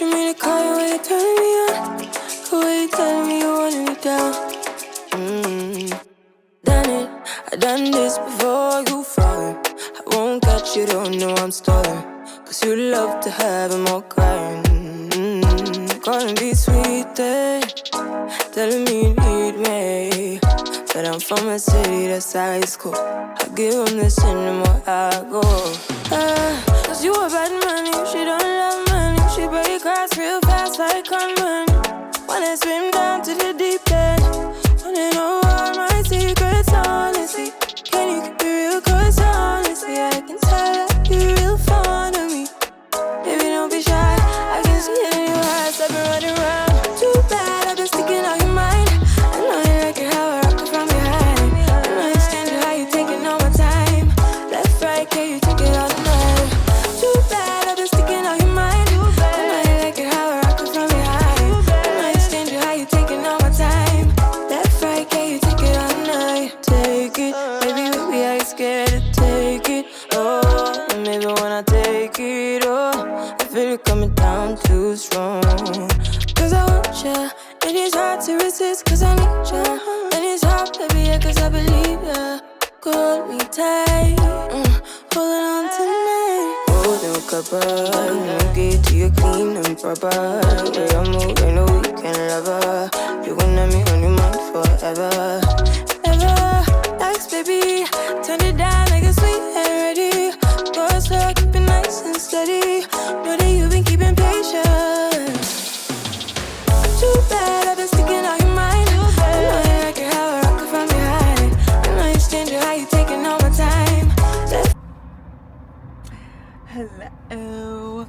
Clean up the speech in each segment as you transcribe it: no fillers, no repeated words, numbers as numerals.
pushing me to call you when you're turning me on. The way you telling me you wanted me down. Done it, I done this before you falling. I won't catch you, don't know I'm stalling. Cause you love to have them all crying. Calling me sweet, telling me you need me. But I'm from a city that's high school. I give them this anymore, I go. Cause you a bad man, she don't love money. She break grass real fast like conman. Wanna swim down to the deep end. Wanna know all my secrets, honestly. Can you keep it real? Cause honestly, I can tell that you're real fond of me. Baby, don't be shy, I can see it in your eyes. I've been running around. Too bad, I've been sticking out your mind. I know you like it how I rock it from behind. I know you stand it, how you taking all my time. Left, right, can you take it all night? Too bad, I've been sticking out your mind. I know you like it how I rock it from behind. I know you stand it, how you taking all my time. Left, right, can you take it all night? Take it, baby, I ain't scared to take it. Oh, and maybe when I take it, oh, I feel it coming down too strong. Cause I want ya, and it's hard to resist. Cause I need ya, and it's hard, baby, yeah, cause I believe ya. Hold me tight, holding on tonight. Holding a cuppa, get to you clean and proper. Way I move, ain't no weekend lover. You gon' have me on your mind forever. Ever, thanks, baby. Turn it down like a sweet and ready. Go slow, keep it nice and steady. Know that you've been keeping patience. Too bad, I've been sticking out your mind. I know you like it how I rock it from behind. I know you stand it, how you taking all my time. Hello,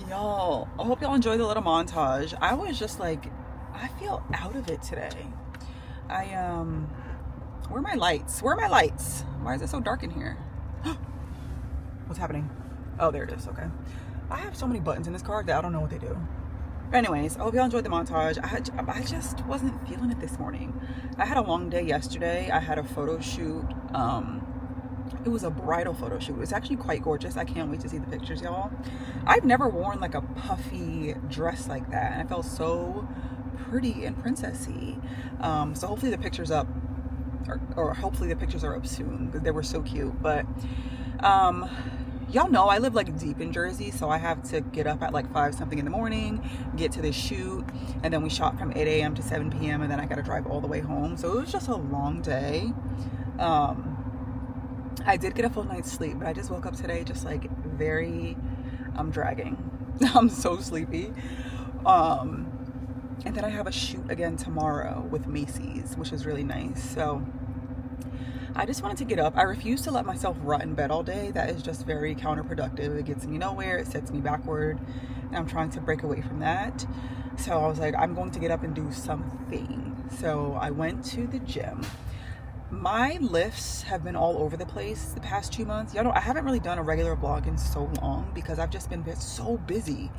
y'all. I hope y'all enjoyed the little montage. I was just like, I feel out of it today. Where are my lights? Where are my lights? Why is it so dark in here? What's happening? Oh, there it is. Okay. I have so many buttons in this car that I don't know what they do. Anyways, I hope y'all enjoyed the montage. I just wasn't feeling it this morning. I had a long day yesterday. I had a photo shoot. It was a bridal photo shoot. It's actually quite gorgeous. I can't wait to see the pictures, y'all. I've never worn like a puffy dress like that, and I felt so pretty and princessy. So hopefully the picture's up, or hopefully the pictures are up soon, because they were so cute. But y'all know I live like deep in Jersey, so I have to get up at like 5 something in the morning, get to this shoot, and then we shot from 8 a.m. to 7 p.m. and then I gotta drive all the way home. So it was just a long day. I did get a full night's sleep, but I just woke up today just like I'm dragging. I'm so sleepy. And then I have a shoot again tomorrow with Macy's, which is really nice. So I just wanted to get up. I refuse to let myself rot in bed all day. That is just very counterproductive. It gets me nowhere. It sets me backward. And I'm trying to break away from that. So I was like, I'm going to get up and do something. So I went to the gym. My lifts have been all over the place the past 2 months. Y'all know I haven't really done a regular vlog in so long because I've just been so busy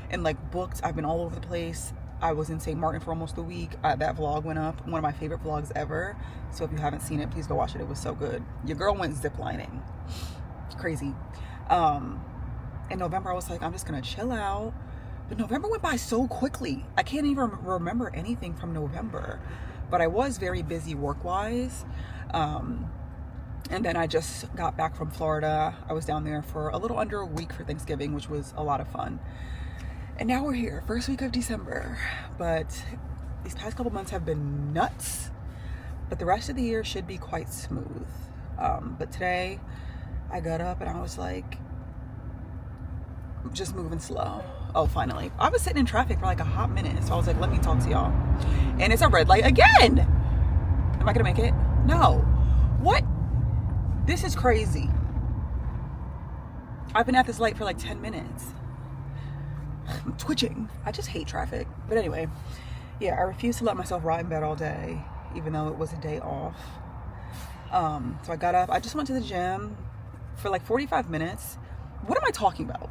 and like booked. I've been all over the place. I was in St. Martin for almost a week. That vlog went up, one of my favorite vlogs ever. So if you haven't seen it, please go watch it. It was so good. Your girl went ziplining. Crazy. In November, I was like, I'm just gonna chill out. But November went by so quickly. I can't even remember anything from November. But I was very busy work-wise. And then I just got back from Florida. I was down there for a little under a week for Thanksgiving, which was a lot of fun. And now we're here, first week of December. But these past couple months have been nuts. But the rest of the year should be quite smooth. But today, I got up and I was like, just moving slow. Oh, finally. I was sitting in traffic for like a hot minute. So I was like, let me talk to y'all. And it's a red light again. Am I gonna make it? No. What? This is crazy. I've been at this light for like 10 minutes. I'm twitching. I just hate traffic. But anyway, yeah, I refuse to let myself rot in bed all day, even though it was a day off. So I got up. I just went to the gym for like 45 minutes. What am I talking about?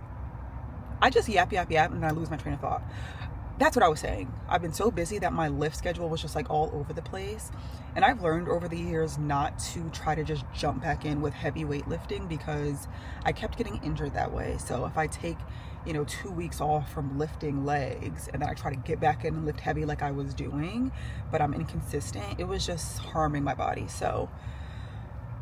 I just yap, and I lose my train of thought. that's what I was saying. I've been so busy that my lift schedule was just like all over the place. And I've learned over the years not to try to just jump back in with heavy weightlifting because I kept getting injured that way. So if I take, 2 weeks off from lifting legs and then I try to get back in and lift heavy like I was doing, but I'm inconsistent, it was just harming my body. So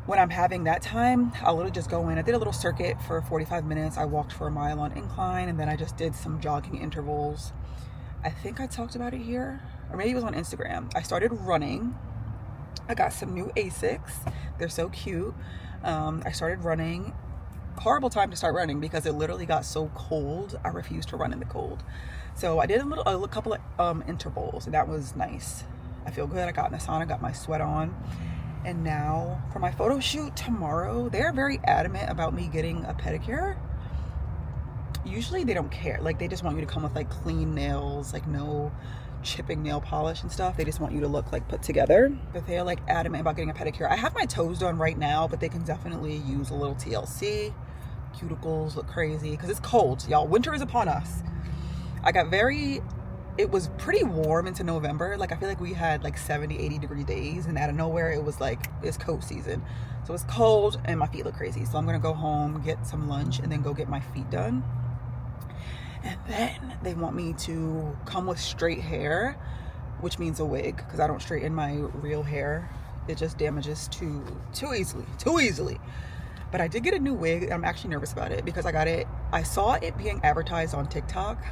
when I'm having that time, I'll literally just go in. I did a little circuit for 45 minutes. I walked for a mile on incline, and then I just did some jogging intervals. I think I talked about it here, or maybe it was on Instagram. I started running. I got some new Asics. They're so cute. I started running. Horrible time to start running because it literally got so cold. I refused to run in the cold. So I did a couple of intervals, and that was nice. I feel good. I got in the sauna, got my sweat on. And now for my photo shoot tomorrow, they're very adamant about me getting a pedicure. Usually they don't care. Like, they just want you to come with like clean nails, like no chipping nail polish and stuff. They just want you to look like put together. But they're like adamant about getting a pedicure. I have my toes done right now, but they can definitely use a little TLC. Cuticles look crazy because it's cold, y'all. Winter is upon us. It was pretty warm into November. Like, I feel like we had like 70, 80 degree days, and out of nowhere it was like, it's coat season. So it's cold and my feet look crazy. So I'm gonna go home, get some lunch, and then go get my feet done. And then they want me to come with straight hair, which means a wig, because I don't straighten my real hair. It just damages too easily. But I did get a new wig. I'm actually nervous about it because I saw it being advertised on TikTok.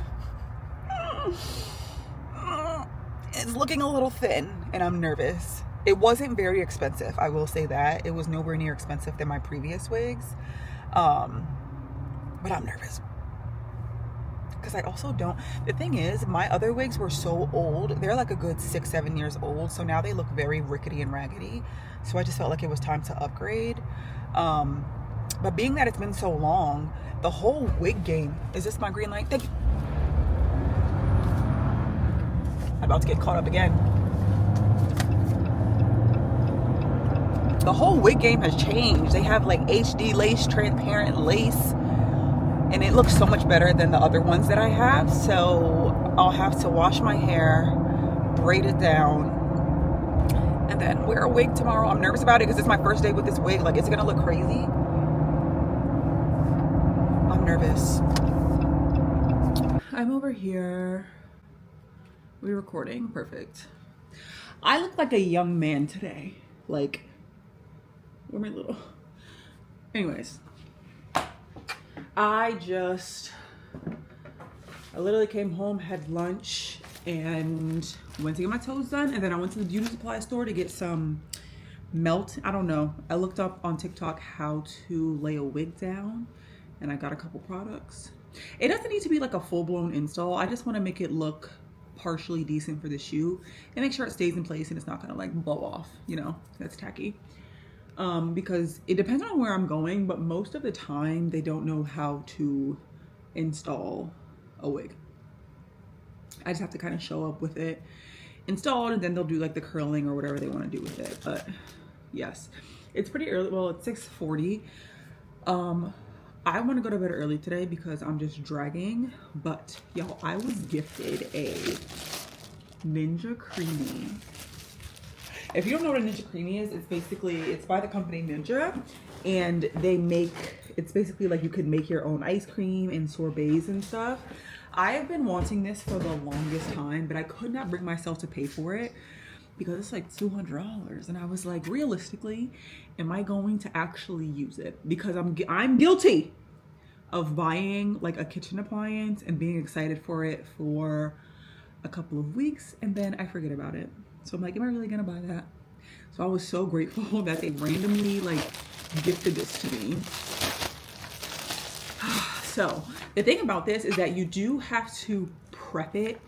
It's looking a little thin and I'm nervous. It wasn't very expensive, I will say that. It was nowhere near expensive than my previous wigs. But I'm nervous. Because I also the thing is, my other wigs were so old. They're like a good 6-7 years old. So now they look very rickety and raggedy. So I just felt like it was time to upgrade. But being that it's been so long, the whole wig game, is this my green light? Thank you. I'm about to get caught up again. The whole wig game has changed. They have like HD lace, transparent lace, and it looks so much better than the other ones that I have. So I'll have to wash my hair, braid it down, and then wear a wig tomorrow. I'm nervous about it because it's my first day with this wig. Like, is it gonna look crazy? I'm nervous. I'm over here. We're recording. Perfect. I look like a young man today. Like, where my little... Anyways. I literally came home, had lunch, and went to get my toes done. And then I went to the beauty supply store to get some melt. I don't know. I looked up on TikTok how to lay a wig down, and I got a couple products. It doesn't need to be like a full-blown install. I just want to make it look partially decent for the shoot and make sure it stays in place and it's not gonna like blow off, that's tacky. Because it depends on where I'm going, but most of the time they don't know how to install a wig. I just have to kind of show up with it installed, and then they'll do like the curling or whatever they want to do with it. But yes, it's pretty early. Well, it's 6:40. I want to go to bed early today because I'm just dragging, but y'all, I was gifted a Ninja Creami. If you don't know what a Ninja Creami is, it's by the company Ninja, and it's basically like you could make your own ice cream and sorbets and stuff. I have been wanting this for the longest time, but I could not bring myself to pay for it because it's like $200, and I was like, realistically, am I going to actually use it? Because I'm guilty of buying like a kitchen appliance and being excited for it for a couple of weeks, and then I forget about it. So I'm like, am I really gonna buy that? So I was so grateful that they randomly like gifted this to me. So the thing about this is that you do have to prep it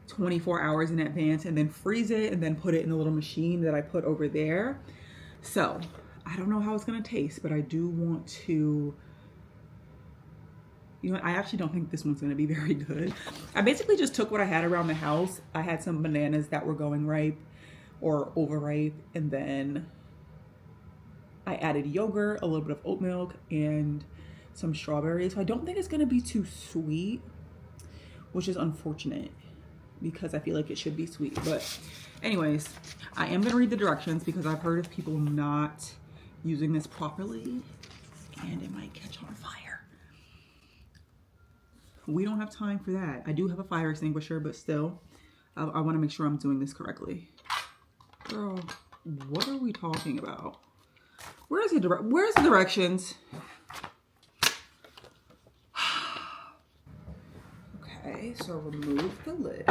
24 hours in advance and then freeze it and then put it in a little machine that I put over there. So I don't know how it's gonna taste, but I do want to, I actually don't think this one's gonna be very good. I basically just took what I had around the house. I had some bananas that were going ripe or overripe, and then I added yogurt, a little bit of oat milk, and some strawberries. So I don't think it's gonna be too sweet, which is unfortunate. because I feel like it should be sweet. But anyways, I am gonna read the directions because I've heard of people not using this properly and it might catch on fire. We don't have time for that. I do have a fire extinguisher, but still, I wanna make sure I'm doing this correctly. Girl, what are we talking about? Where's the directions? Okay, so remove the lid.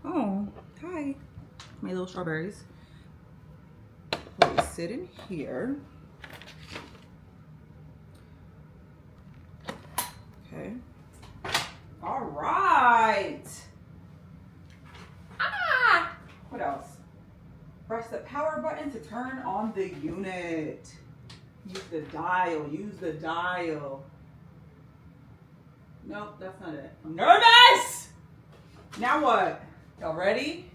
Oh, hi. My little strawberries. They sit in here. Okay. All right. Ah! What else? Press the power button to turn on the unit. Use the dial. Use the dial. Nope, that's not it. I'm nervous! Now what? Y'all ready?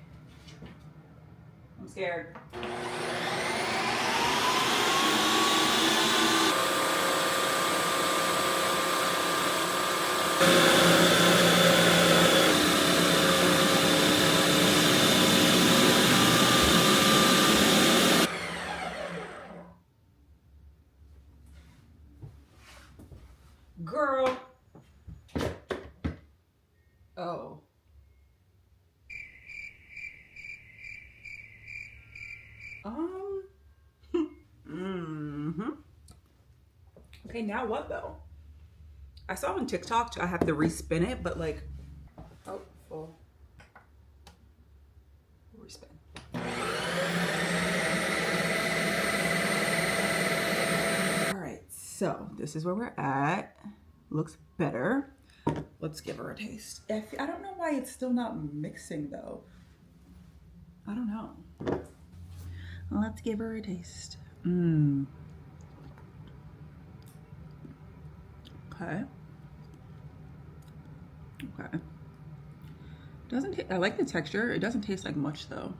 I'm scared. Girl. Oh. Okay, now what though? I saw on TikTok I have to respin it, but like, oh, full. Respin. All right, so this is where we're at. Looks better. Let's give her a taste. I don't know why it's still not mixing though. I don't know. Let's give her a taste. Okay. Okay. Doesn't I like the texture. It doesn't taste like much though.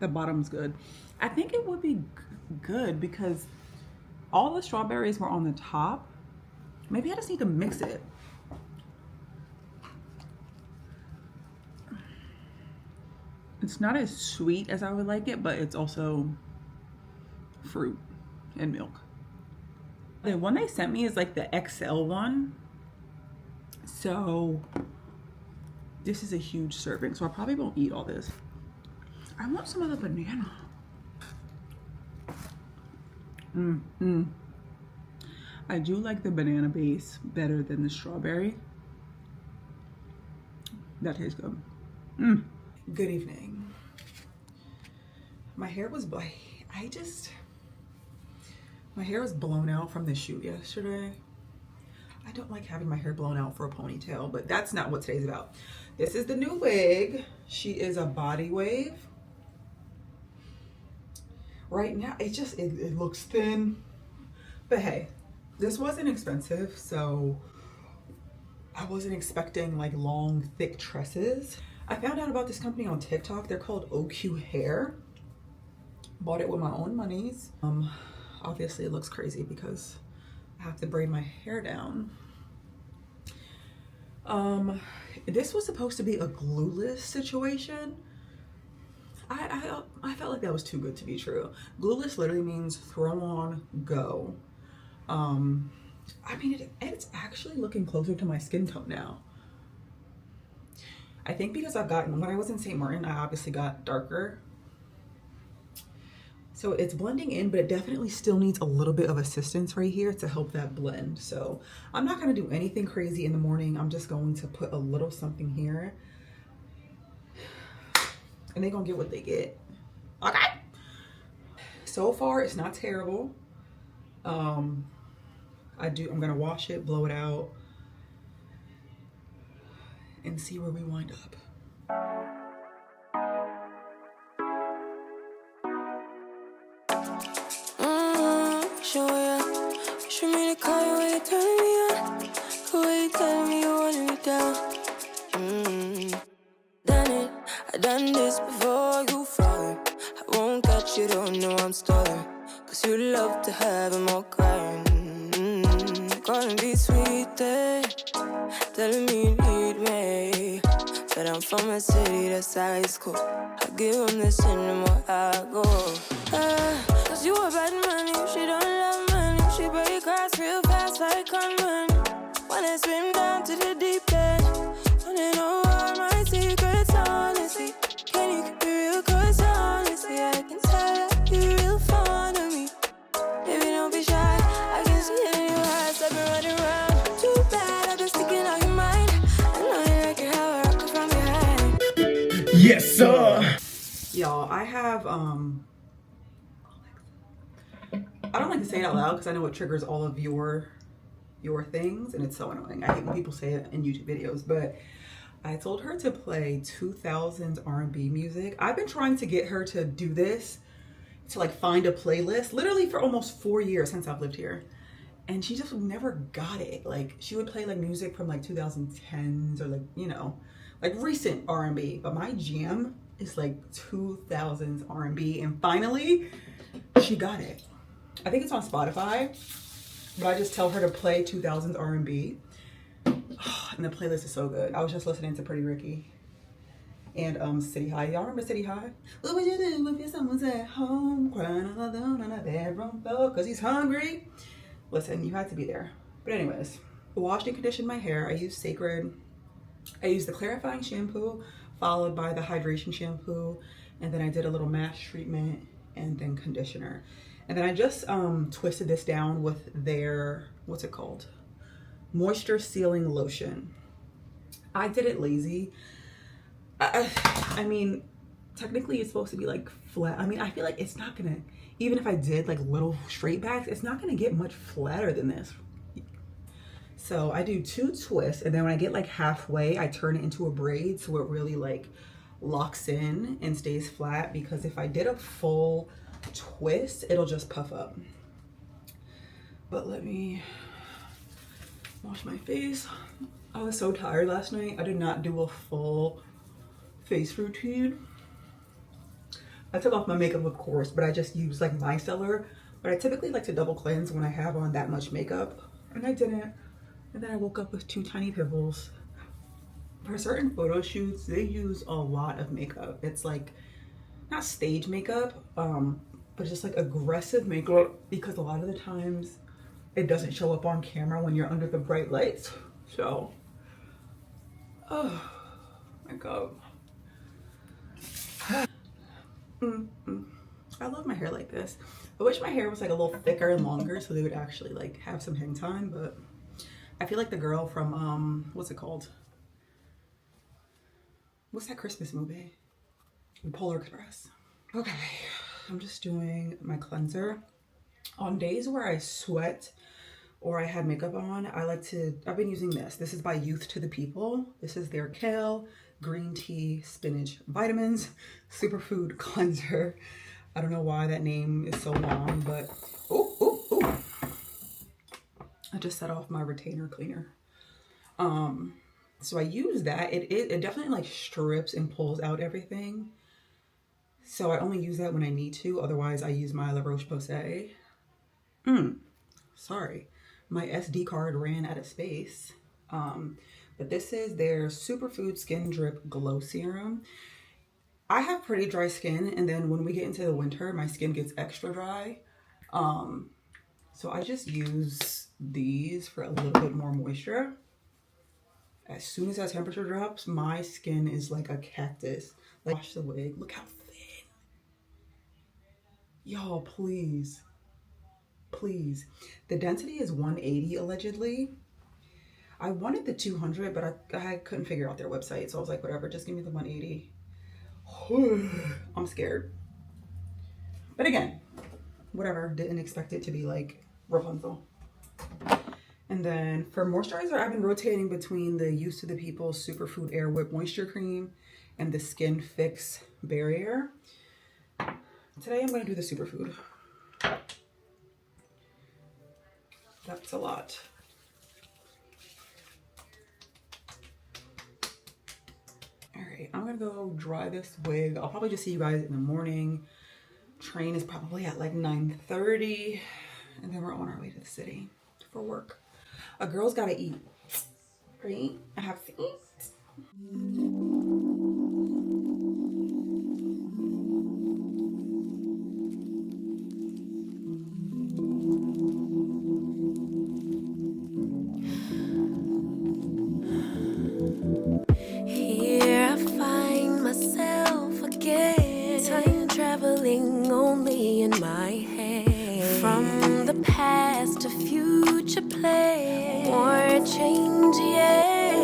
The bottom's good. I think it would be good because all the strawberries were on the top. Maybe I just need to mix it. It's not as sweet as I would like it, but it's also fruit and milk. The one they sent me is like the XL one. So this is a huge serving, so I probably won't eat all this. I want some of the banana. I do like the banana base better than the strawberry. That tastes good. Good evening. My hair was my hair was blown out from the shoot yesterday. I don't like having my hair blown out for a ponytail, but that's not what today's about. This is the new wig. She is a body wave. Right now, it looks thin, but hey, this wasn't expensive, so I wasn't expecting like long, thick tresses. I found out about this company on TikTok. They're called OQ Hair. Bought it with my own monies. Obviously it looks crazy because I have to braid my hair down. This was supposed to be a glueless situation. I felt like that was too good to be true. Glueless literally means throw on, go. I mean, it's actually looking closer to my skin tone now. I think because when I was in St. Martin, I obviously got darker. So it's blending in, but it definitely still needs a little bit of assistance right here to help that blend. So I'm not gonna do anything crazy in the morning. I'm just going to put a little something here. And they're gonna get what they get. Okay. So far, it's not terrible. I'm gonna wash it, blow it out, and see where we wind up. Show me the car when you turn me on. The way you tell me you want me down. Done it, I done this before you fall. I won't catch it to have him all crying. Calling me sweet, telling me you need me. But I'm from a city that's high school. I give him this and the more I go. Cause you a bad money, she don't love money. She break grass real fast like conman. Wanna swim down to the deep end. Wanna know all my secrets, honestly. Can you keep it real? Cause honestly, I can tell that you're real fond of me. Baby, don't be shy, I can see it in your eyes. I've been running around, too bad, I've been sticking on your mind. I know you like it how I rock it from behind. Yes, sir. Y'all, I have I don't like to say it out loud because I know it triggers all of your things, and it's so annoying. I hate when people say it in YouTube videos, but I told her to play 2000s R&B music. I've been trying to get her to do this, to like find a playlist, literally for almost 4 years since I've lived here. And she just never got it. Like, she would play like music from like 2010s or like, you know, like recent R&B. But my jam is like 2000s R&B. And finally, she got it. I think it's on Spotify, but I just tell her to play 2000s R&B. And the playlist is so good. I was just listening to Pretty Ricky and City High. Y'all remember City High? What would you do if your son was at home crying alone on a bedroom floor because he's hungry? Listen, you had to be there. But anyways, washed and conditioned my hair. I used Sacred. I used the clarifying shampoo followed by the hydration shampoo, and then I did a little mask treatment and then conditioner. And then I just twisted this down with their, what's it called? Moisture sealing lotion. I did it lazy. I mean, technically it's supposed to be like flat. I mean, I feel like it's not gonna, even if I did like little straight backs, it's not gonna get much flatter than this. So I do 2 twists, and then when I get like halfway, I turn it into a braid so it really like locks in and stays flat, because if I did a full twist, it'll just puff up. But let me wash my face. I was so tired last night. I did not do a full face routine. I took off my makeup, of course, but I just used like micellar. But I typically like to double cleanse when I have on that much makeup, and I didn't. And then I woke up with 2 tiny pimples. For certain photo shoots, they use a lot of makeup. It's like not stage makeup, but just like aggressive makeup, because a lot of the times it doesn't show up on camera when you're under the bright lights. So, oh my God. I love my hair like this. I wish my hair was like a little thicker and longer so they would actually like have some hang time, but I feel like the girl from, what's it called? What's that Christmas movie? Polar Express. Okay, I'm just doing my cleanser. On days where I sweat or I had makeup on, I've been using this. This is by Youth to the People. This is their kale, green tea, spinach, vitamins, superfood cleanser. I don't know why that name is so long, but, ooh. I just set off my retainer cleaner. So I use that. It definitely like strips and pulls out everything. So I only use that when I need to. Otherwise, I use my La Roche-Posay. Sorry, my SD card ran out of space. But this is their Superfood Skin Drip Glow Serum. I have pretty dry skin, and then when we get into the winter, my skin gets extra dry. So I just use these for a little bit more moisture. As soon as that temperature drops, my skin is like a cactus. Like, wash the wig. Look how thin. Y'all, please. Please. The density is 180 allegedly. I wanted the 200, but I couldn't figure out their website. So I was like, whatever, just give me the 180. I'm scared. But again, whatever. Didn't expect it to be like Rapunzel. And then for moisturizer, I've been rotating between the Youth to the People Superfood Air Whip Moisture Cream and the Skin Fix Barrier. Today I'm going to do the Superfood. That's a lot. All right, I'm going to go dry this wig. I'll probably just see you guys in the morning. Train is probably at like 9:30. and then we're on our way to the city for work. A girl's gotta eat, right? I have to eat. Here I find myself again, time traveling only in my head. From the past to future play, or change, yeah.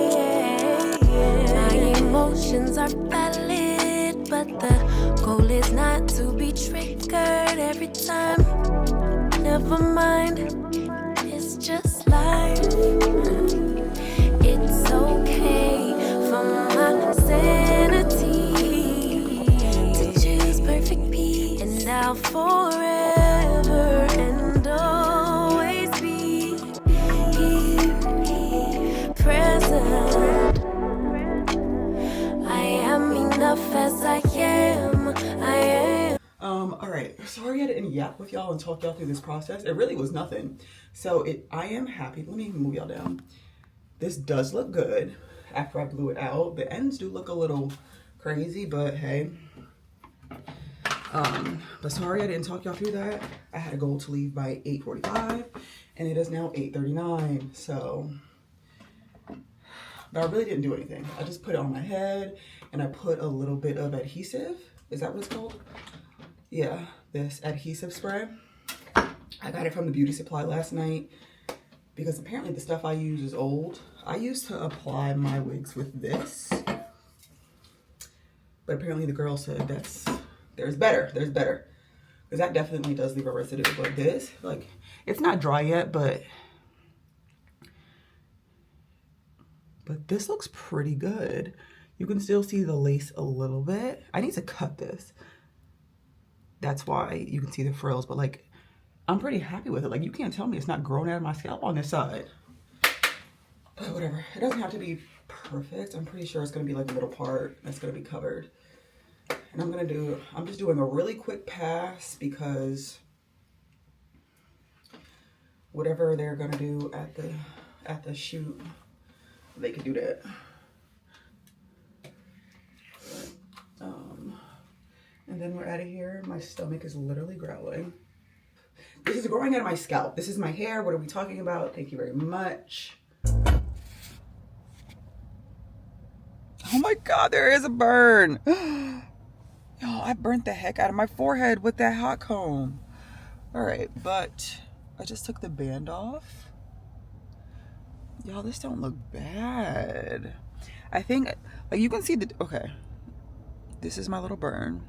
My emotions are valid, but the goal is not to be triggered every time. Never mind, it's just life. It's okay for my sanity to choose perfect peace, and I'll forever and always be here, present. I am enough as I am. I am. All right, sorry I didn't yap with y'all and talk y'all through this process. It really was nothing. So I am happy. Let me move y'all down. This does look good after I blew it out. The ends do look a little crazy, but hey. But sorry I didn't talk y'all through that. I had a goal to leave by 8:45 and it is now 8:39. So, but I really didn't do anything. I just put it on my head and I put a little bit of adhesive. Is that what it's called? Yeah, this adhesive spray. I got it from the beauty supply last night because apparently the stuff I use is old. I used to apply my wigs with this, but apparently the girl said there's better. Because that definitely does leave a residue. But this, like, it's not dry yet, but this looks pretty good. You can still see the lace a little bit. I need to cut this. That's why you can see the frills, but like, I'm pretty happy with it. Like, you can't tell me it's not growing out of my scalp on this side. But whatever, it doesn't have to be perfect. I'm pretty sure it's gonna be like the middle part that's gonna be covered. And I'm just doing a really quick pass because whatever they're gonna do at the shoot, they can do that. And then we're out of here. My stomach is literally growling. This is growing out of my scalp. This is my hair. What are we talking about? Thank you very much. Oh my God, there is a burn. Y'all, I burnt the heck out of my forehead with that hot comb. All right, but I just took the band off. Y'all, this don't look bad. I think, like, you can see okay, this is my little burn.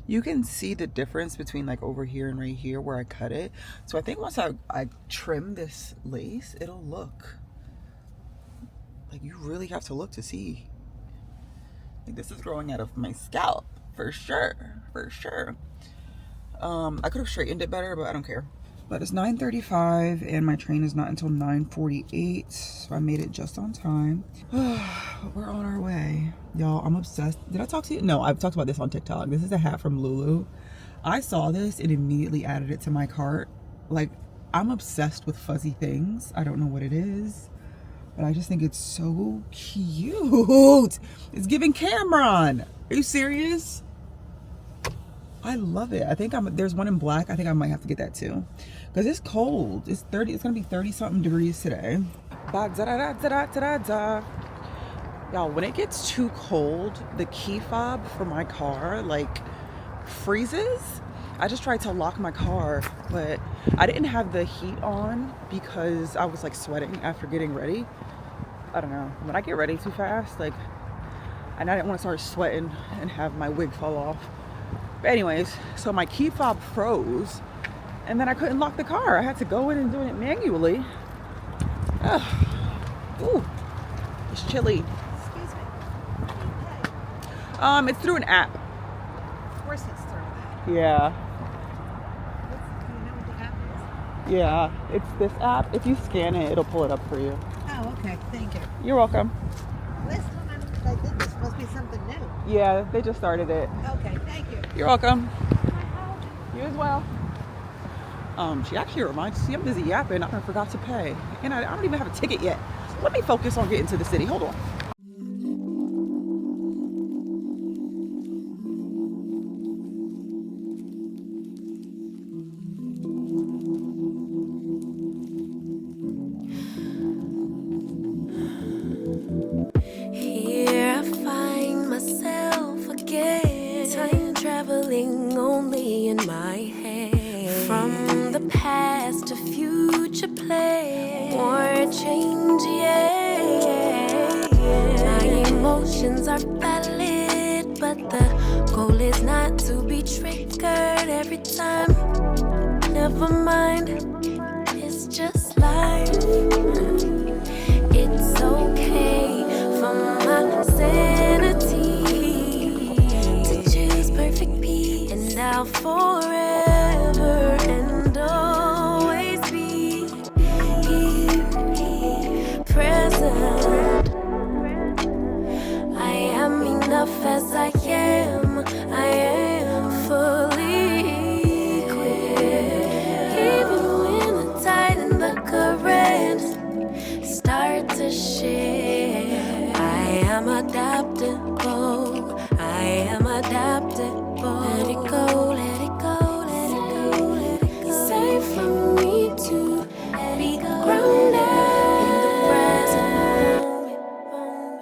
You can see the difference between like over here and right here where I cut it. So I think once I trim this lace, it'll look like, you really have to look to see. Like, this is growing out of my scalp for sure. I could have straightened it better, but I don't care. But it's 9:35 and my train is not until 9:48, so I made it just on time. We're on our way. Y'all, I'm obsessed. Did I talk to you? No, I've talked about this on TikTok. This is a hat from Lulu. I saw this and immediately added it to my cart. Like, I'm obsessed with fuzzy things. I don't know what it is, but I just think it's so cute. It's giving Cameron. Are you serious? I love it. I think there's one in black. I think I might have to get that too. Because it's cold. It's gonna be 30 something degrees today. Y'all, when it gets too cold, the key fob for my car like freezes. I just tried to lock my car, but I didn't have the heat on because I was like sweating after getting ready. I don't know. When I get ready too fast, like, and I didn't want to start sweating and have my wig fall off. But anyways, so my key fob froze and then I couldn't lock the car. I had to go in and do it manually. Ugh. Ooh, it's chilly. Excuse me. How do you pay? It's through an app. Of course it's through that. Yeah. Do you know what the app is? Yeah, it's this app. If you scan it, it'll pull it up for you. Oh, okay. Thank you. You're welcome. Last time I did this must be something new. Yeah, they just started it. Okay, thank you. You're welcome. You as well. She actually reminds me, see, I'm busy yapping. I forgot to pay. And I don't even have a ticket yet. Let me focus on getting to the city. Hold on. Here I find myself again, time traveling only in my head. From the past to future play, more change, yeah. My emotions are valid, but the goal is not to be triggered every time. Never mind, it's just life. It's okay for my sanity to choose perfect peace, and I'll forever and always be here, present. I am enough as I am. I am fully equipped, even when the tide and the current start to share. I am adaptable. I am adaptable. Let it go, let it go, let it go, let it go. It's safe for me to be grounded in the present moment.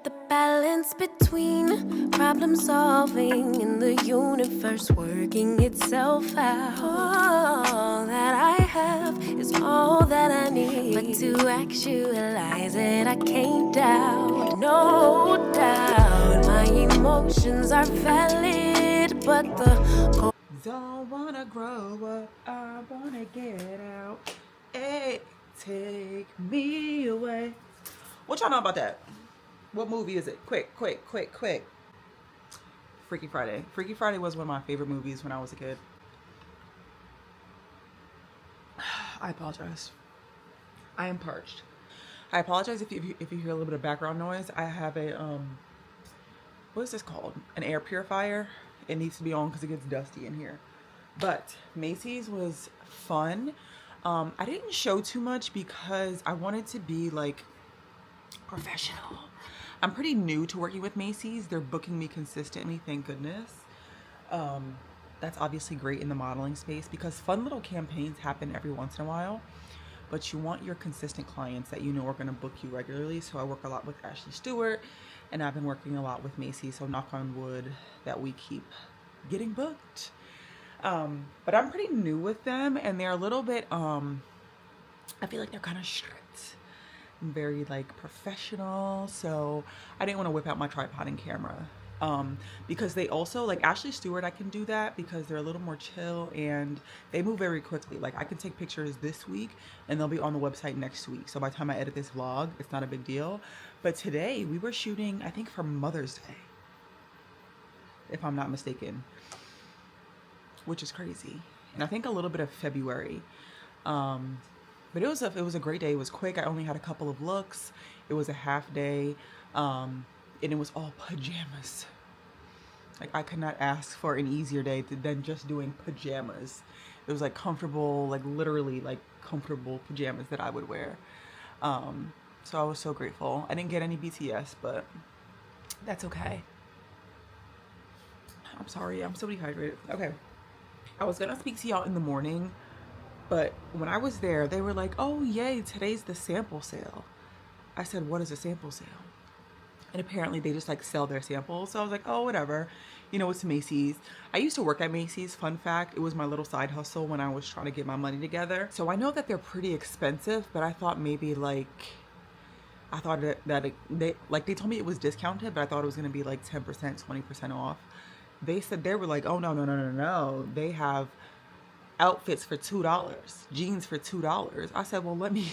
The balance between problem solving and the universe working itself out. All that I have is all that I need, but to actualize it I can't doubt, no doubt. My emotions are valid, but the Don't wanna grow up, I wanna get out. Hey, take me away. What y'all know about that? What movie is it? Quick, quick, quick, quick. Freaky Friday. Freaky Friday was one of my favorite movies when I was a kid. I apologize. I am parched. I apologize if you hear a little bit of background noise. I have a what is this called? An air purifier. It needs to be on because it gets dusty in here. But Macy's was fun. I didn't show too much because I wanted to be like professional. I'm pretty new to working with Macy's. They're booking me consistently, thank goodness. That's obviously great in the modeling space because fun little campaigns happen every once in a while, but you want your consistent clients that you know are going to book you regularly. So I work a lot with Ashley Stewart, and I've been working a lot with Macy, so knock on wood that we keep getting booked. But I'm pretty new with them, and they're a little bit I feel like they're kind of strict and very like professional, so I didn't want to whip out my tripod and camera. Because they also, like Ashley Stewart, I can do that because they're a little more chill and they move very quickly. Like I can take pictures this week and they'll be on the website next week. So by the time I edit this vlog, it's not a big deal. But today we were shooting, I think for Mother's Day, if I'm not mistaken, which is crazy. And I think a little bit of February. But it was a great day. It was quick. I only had a couple of looks. It was a half day. And it was all pajamas. Like I could not ask for an easier day than just doing pajamas. It was like comfortable, like literally like comfortable pajamas that I would wear. So I was so grateful. I didn't get any BTS, but that's okay. I'm sorry, I'm so dehydrated. Okay. I was gonna speak to y'all in the morning, but when I was there, they were like, oh yay, today's the sample sale. I said, what is a sample sale? And apparently they just like sell their samples. So I was like, oh, whatever. You know, it's Macy's. I used to work at Macy's. Fun fact, it was my little side hustle when I was trying to get my money together. So I know that they're pretty expensive, but I thought maybe like, I thought they told me it was discounted, but I thought it was going to be like 10%, 20% off. They said, they were like, oh, no. They have outfits for $2, jeans for $2. I said, well, let me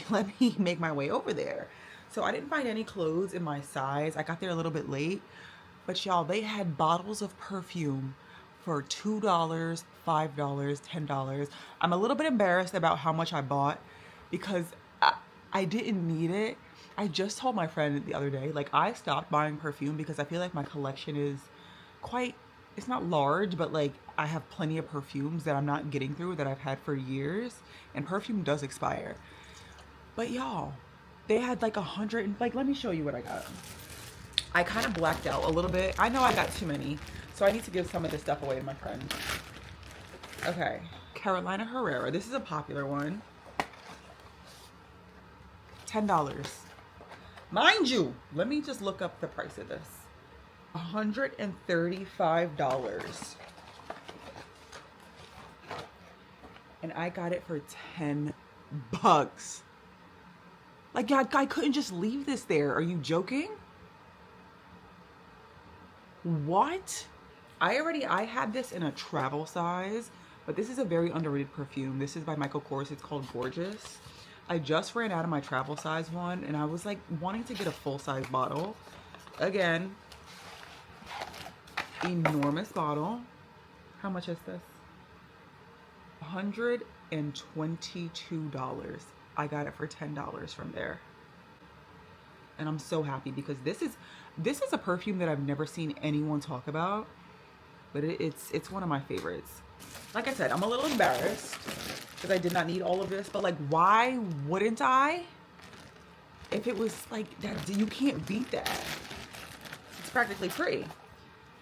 make my way over there. So I didn't find any clothes in my size. I got there a little bit late, but y'all, they had bottles of perfume for $2, $5, $10. I'm a little bit embarrassed about how much I bought because I didn't need it. I just told my friend the other day, like I stopped buying perfume because I feel like my collection is quite, it's not large, but like I have plenty of perfumes that I'm not getting through that I've had for years, and perfume does expire. But y'all, they had like 100, like, let me show you what I got. I kind of blacked out a little bit. I know I got too many, so I need to give some of this stuff away to my friends. Okay, Carolina Herrera. This is a popular one. $10. Mind you, let me just look up the price of this. $135. And I got it for $10. Like, I couldn't just leave this there. Are you joking? What? I had this in a travel size, but this is a very underrated perfume. This is by Michael Kors. It's called Gorgeous. I just ran out of my travel size one, and I was like wanting to get a full size bottle. Again, enormous bottle. How much is this? $122. I got it for $10 from there. And I'm so happy because this is a perfume that I've never seen anyone talk about, but it's one of my favorites. Like I said, I'm a little embarrassed because I did not need all of this, but like, why wouldn't I? If it was like that, you can't beat that. It's practically free.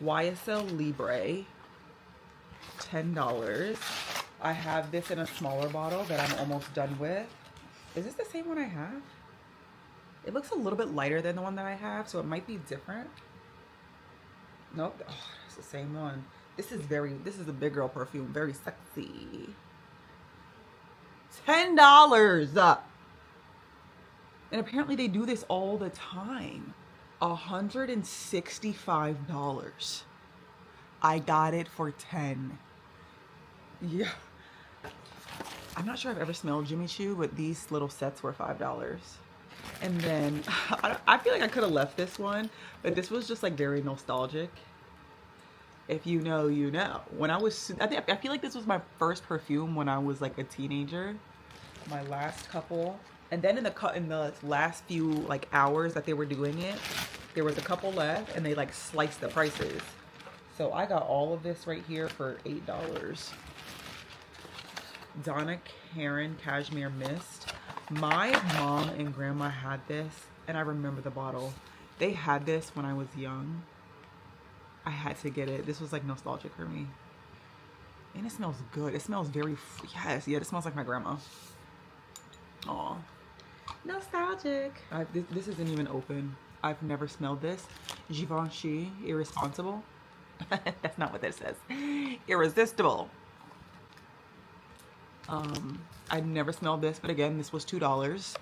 YSL Libre, $10. I have this in a smaller bottle that I'm almost done with. Is this the same one I have? It looks a little bit lighter than the one that I have, so it might be different. Nope, oh, it's the same one. This is a big girl perfume, very sexy. $10. And apparently they do this all the time. $165. I got it for $10. Yeah. I'm not sure I've ever smelled Jimmy Choo, but these little sets were $5. And then I feel like I could have left this one, but this was just like very nostalgic. If you know, you know. When I feel like this was my first perfume when I was like a teenager. My last couple, and then in the last few like hours that they were doing it, there was a couple left, and they like sliced the prices. So I got all of this right here for $8. Donna Karan Cashmere Mist. My mom and grandma had this, and I remember the bottle. They had this when I was young. I had to get it. This was like nostalgic for me. And it smells good. It smells very, yes, yeah, it smells like my grandma. Aw. Nostalgic. This isn't even open. I've never smelled this. Givenchy Irresponsible. That's not what that says. Irresistible. I'd never smelled this, but again, this was $2.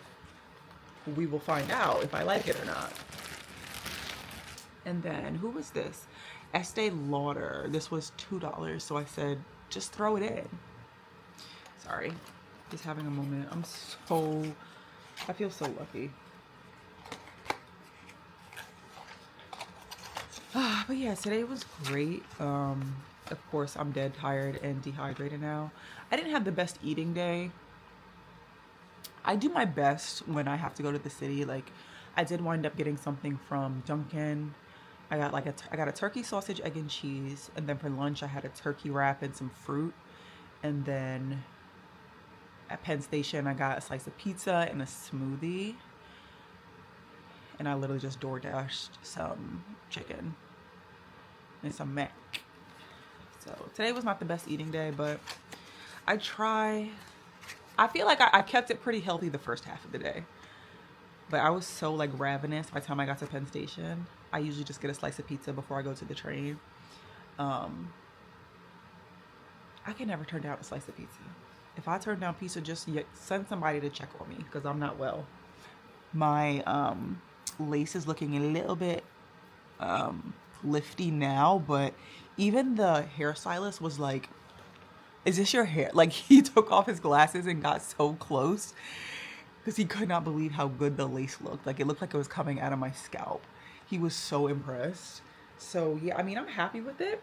We will find out if I like it or not. And then, who was this? Estee Lauder. This was $2, so I said, just throw it in. Sorry, just having a moment. I feel so lucky. But yeah, today was great. Of course, I'm dead tired and dehydrated now. I didn't have the best eating day. I do my best when I have to go to the city. Like, I did wind up getting something from Dunkin'. I got a turkey sausage, egg, and cheese. And then for lunch, I had a turkey wrap and some fruit. And then at Penn Station, I got a slice of pizza and a smoothie. And I literally just DoorDashed some chicken and some mac. So today was not the best eating day, but I feel like I kept it pretty healthy the first half of the day. But I was so like ravenous by the time I got to Penn Station. I usually just get a slice of pizza before I go to the train. I can never turn down a slice of pizza. If I turn down pizza, just send somebody to check on me because I'm not well. My lace is looking a little bit lifty now, but even the hairstylist was like, is this your hair? Like, he took off his glasses and got so close because he could not believe how good the lace looked. Like, it looked like it was coming out of my scalp. He was so impressed. So yeah, I mean, I'm happy with it.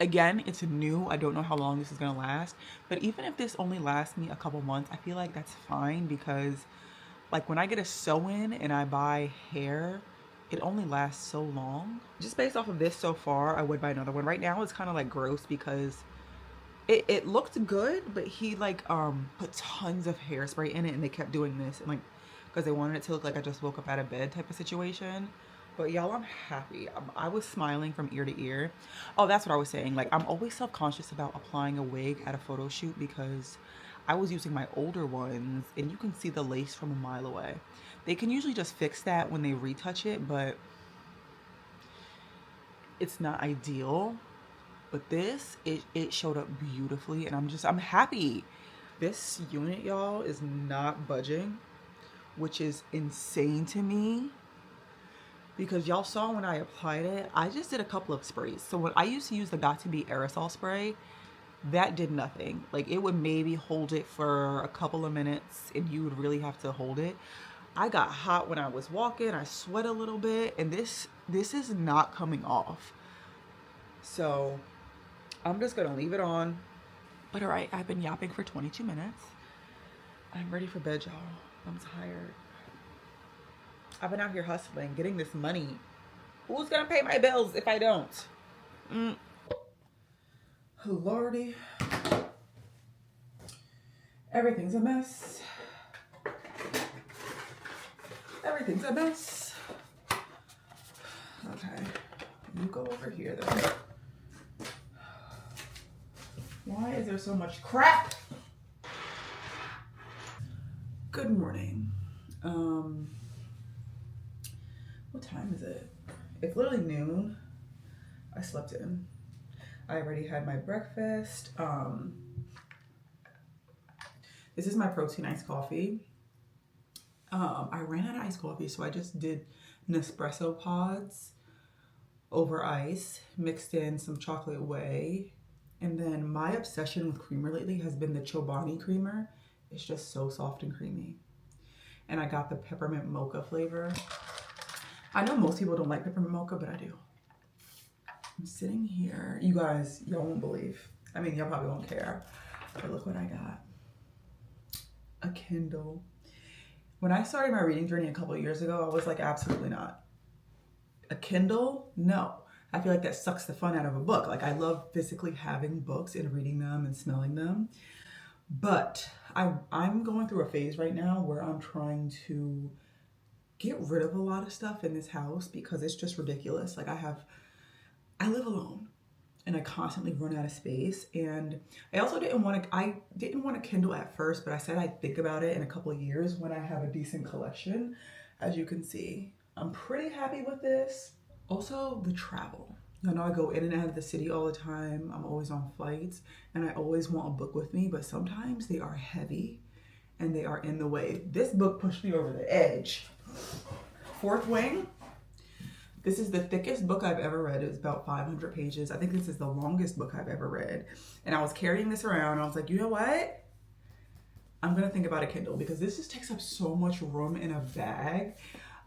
Again, it's new. I don't know how long this is gonna last, but even if this only lasts me a couple months, I feel like that's fine because like when I get a sew-in and I buy hair, it only lasts so long. Just based off of this so far, I would buy another one. Right now it's kind of like gross because it looked good, but he like put tons of hairspray in it, and they kept doing this, and like because they wanted it to look like I just woke up out of bed type of situation. But y'all, I'm happy. I was smiling from ear to ear. Oh, that's what I was saying. Like, I'm always self-conscious about applying a wig at a photo shoot because I was using my older ones, and you can see the lace from a mile away. They can usually just fix that when they retouch it, but it's not ideal. But this, it showed up beautifully, and I'm happy. This unit, y'all, is not budging, which is insane to me. Because y'all saw when I applied it, I just did a couple of sprays. So when I used to use the Got To Be aerosol spray, that did nothing. Like, it would maybe hold it for a couple of minutes, and you would really have to hold it. I got hot when I was walking. I sweat a little bit, and this is not coming off. So I'm just gonna leave it on. But all right, I've been yapping for 22 minutes. I'm ready for bed, y'all. I'm tired. I've been out here hustling, getting this money. Who's gonna pay my bills if I don't? Lordy. Everything's a mess. Everything's a mess. Okay, you go over here then. Why is there so much crap? Good morning. What time is it? It's literally noon. I slept in. I already had my breakfast. This is my protein iced coffee. I ran out of iced coffee, so I just did Nespresso pods over ice, mixed in some chocolate whey. And then my obsession with creamer lately has been the Chobani creamer. It's just so soft and creamy. And I got the peppermint mocha flavor. I know most people don't like peppermint mocha, but I do. I'm sitting here. You guys, y'all won't believe. I mean, y'all probably won't care. But look what I got. A Kindle. When I started my reading journey a couple of years ago, I was like, absolutely not. A Kindle? No. I feel like that sucks the fun out of a book. Like, I love physically having books and reading them and smelling them. But I'm going through a phase right now where I'm trying to get rid of a lot of stuff in this house because it's just ridiculous. Like, I live alone and I constantly run out of space. And I also didn't want a Kindle at first, but I said I'd think about it in a couple of years when I have a decent collection. As you can see, I'm pretty happy with this. Also, the travel. You know, I go in and out of the city all the time. I'm always on flights and I always want a book with me, but sometimes they are heavy and they are in the way. This book pushed me over the edge. Fourth Wing. This is the thickest book I've ever read. It was about 500 pages. I think this is the longest book I've ever read. And I was carrying this around. And I was like, you know what? I'm going to think about a Kindle because this just takes up so much room in a bag.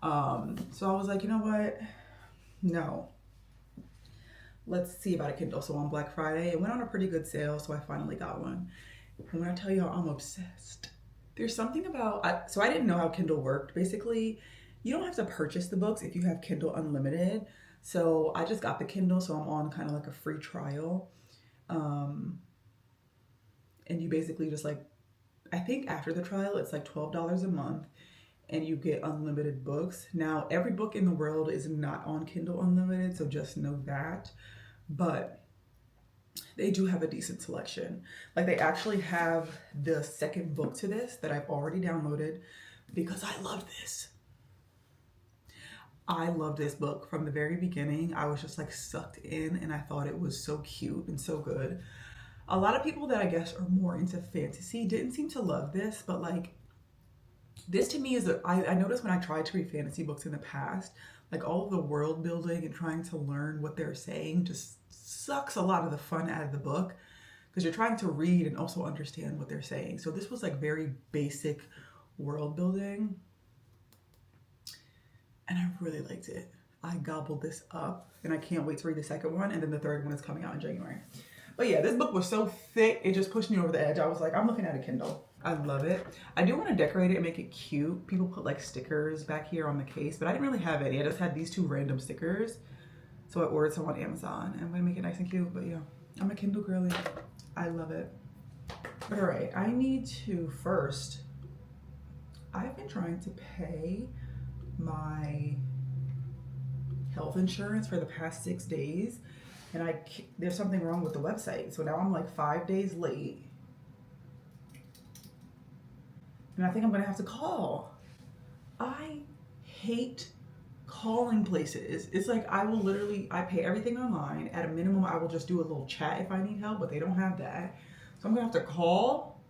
So I was like, you know what? No. Let's see about a Kindle. So on Black Friday, it went on a pretty good sale. So I finally got one. And when I tell y'all, I'm obsessed. There's something about, so I didn't know how Kindle worked. Basically, you don't have to purchase the books if you have Kindle Unlimited. So I just got the Kindle, so I'm on kind of like a free trial. And you basically just like, I think after the trial, it's like $12 a month and you get unlimited books. Now, every book in the world is not on Kindle Unlimited, so just know that. But they do have a decent selection. Like, they actually have the second book to this that I've already downloaded because I love this. I love this book from the very beginning. I was just like sucked in and I thought it was so cute and so good. A lot of people that I guess are more into fantasy didn't seem to love this, but like this to me is I noticed when I tried to read fantasy books in the past, like all of the world building and trying to learn what they're saying just sucks a lot of the fun out of the book because you're trying to read and also understand what they're saying. So this was like very basic world building. And I really liked it. I gobbled this up and I can't wait to read the second one. And then the third one is coming out in January. But yeah, this book was so thick, it just pushed me over the edge. I was like, I'm looking at a Kindle. I love it. I do want to decorate it and make it cute. People put like stickers back here on the case, but I didn't really have any. I just had these 2 random stickers. So I ordered some on Amazon and I'm gonna make it nice and cute. But yeah, I'm a Kindle girly. I love it. But all right, I need to first, I've been trying to pay my health insurance for the past 6 days and there's something wrong with the website. So now I'm like 5 days late. And I think I'm gonna have to call. I hate calling places. It's like I pay everything online. At a minimum, I will just do a little chat if I need help, but they don't have that. So I'm gonna have to call.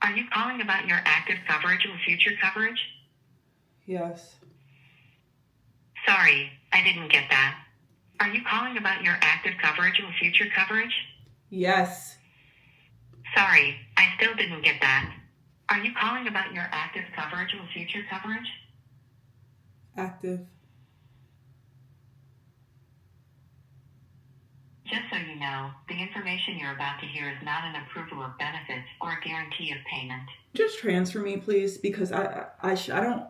Are you calling about your active coverage or future coverage? Yes. Sorry, I didn't get that. Are you calling about your active coverage or future coverage? Yes. Sorry, I still didn't get that. Are you calling about your active coverage or future coverage? Active. Just so you know, the information you're about to hear is not an approval of benefits or a guarantee of payment. Just transfer me, please, because I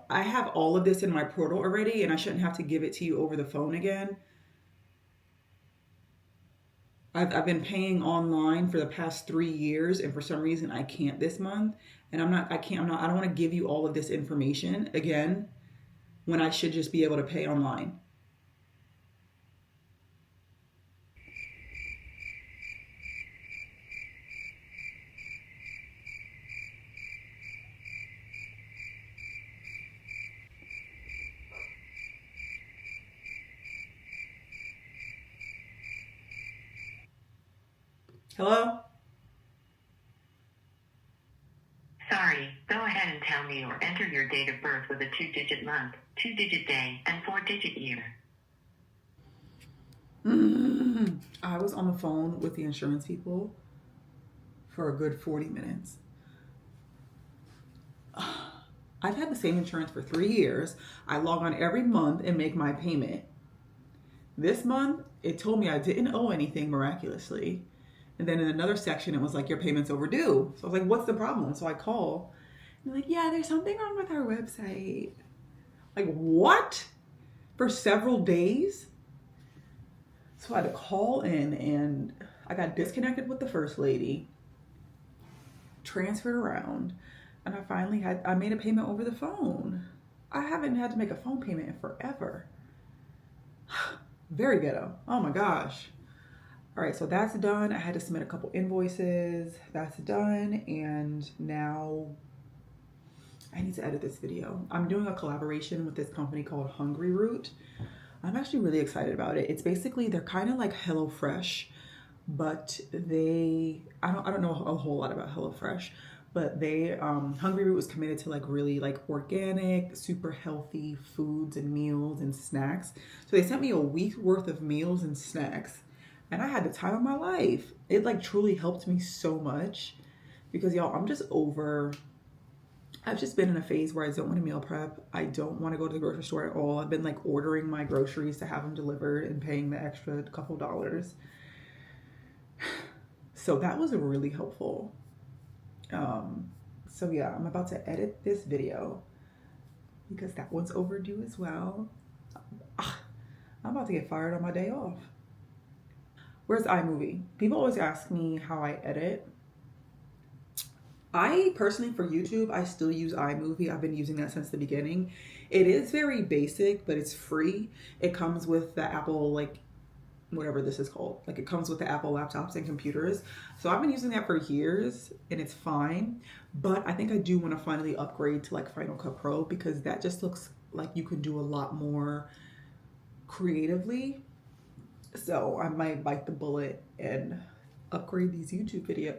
have all of this in my portal already, and I shouldn't have to give it to you over the phone again. I've been paying online for the past 3 years, and for some reason I can't this month, and I don't want to give you all of this information again when I should just be able to pay online. Hello? Sorry, go ahead and tell me or enter your date of birth with a 2-digit month, 2-digit day, and 4-digit year. I was on the phone with the insurance people for a good 40 minutes. I've had the same insurance for 3 years. I log on every month and make my payment. This month, it told me I didn't owe anything miraculously. And then in another section, it was like, your payment's overdue. So I was like, what's the problem? So I call. And they're like, yeah, there's something wrong with our website. Like, what? For several days? So I had to call in, and I got disconnected with the first lady, transferred around, and I made a payment over the phone. I haven't had to make a phone payment in forever. Very ghetto. Oh my gosh. All right, so that's done. I had to submit a couple invoices. That's done. And now I need to edit this video. I'm doing a collaboration with this company called Hungry Root. I'm actually really excited about it. It's basically, they're kind of like HelloFresh, but I don't know a whole lot about HelloFresh, but Hungry Root was committed to like really like organic, super healthy foods and meals and snacks. So they sent me a week's worth of meals and snacks, and I had the time of my life. It like truly helped me so much because y'all, I've just been in a phase where I don't want to meal prep. I don't want to go to the grocery store at all. I've been like ordering my groceries to have them delivered and paying the extra couple dollars. So that was really helpful. So yeah, I'm about to edit this video because that one's overdue as well. I'm about to get fired on my day off. Where's iMovie? People always ask me how I edit. I personally, for YouTube, I still use iMovie. I've been using that since the beginning. It is very basic, but it's free. It comes with the Apple, like, whatever this is called. Like, it comes with the Apple laptops and computers. So I've been using that for years, and it's fine. But I think I do want to finally upgrade to, like, Final Cut Pro because that just looks like you can do a lot more creatively. So I might bite the bullet and upgrade these YouTube videos.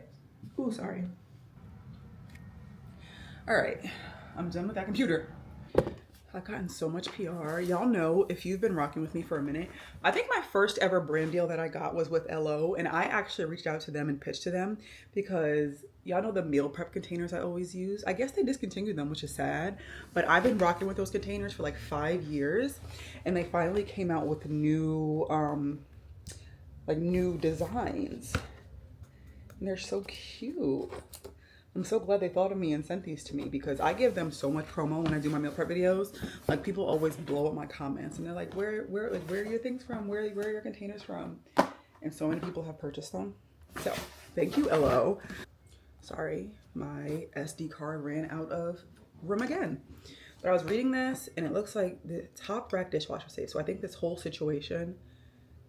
Oh, sorry. All right, I'm done with that computer. I've gotten so much PR. Y'all know, if you've been rocking with me for a minute, I think my first ever brand deal that I got was with LO, and I actually reached out to them and pitched to them because y'all know the meal prep containers I always use. I guess they discontinued them, which is sad, but I've been rocking with those containers for like 5 years, and they finally came out with new like new designs. And they're so cute. I'm so glad they thought of me and sent these to me because I give them so much promo when I do my meal prep videos. Like people always blow up my comments and they're like, where are your things from? Where are your containers from? And so many people have purchased them. So thank you, LO. Sorry, my SD card ran out of room again. But I was reading this and it looks like the top rack dishwasher safe. So I think this whole situation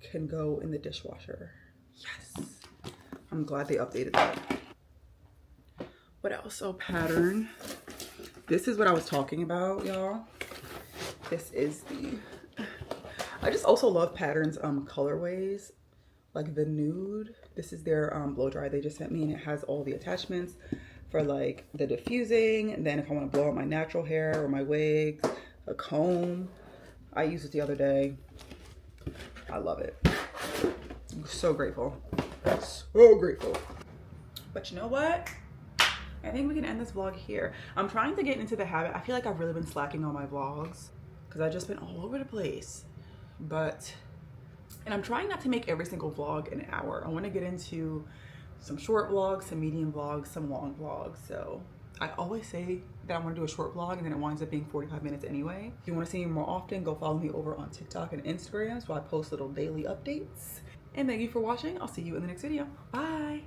can go in the dishwasher. Yes. I'm glad they updated that. What else? So pattern. This is what I was talking about, y'all. This is the, I just also love Pattern's colorways, like the nude. This is their blow dry they just sent me, and it has all the attachments for like the diffusing, and then if I want to blow out my natural hair or my wigs, a comb. I used it the other day. I love it. I'm so grateful. So grateful. But you know what? I think we can end this vlog here. I'm trying to get into the habit. I feel like I've really been slacking on my vlogs because I've just been all over the place. And I'm trying not to make every single vlog an hour. I want to get into some short vlogs, some medium vlogs, some long vlogs. So I always say that I want to do a short vlog and then it winds up being 45 minutes anyway. If you want to see me more often, go follow me over on TikTok and Instagram so I post little daily updates. And thank you for watching. I'll see you in the next video. Bye.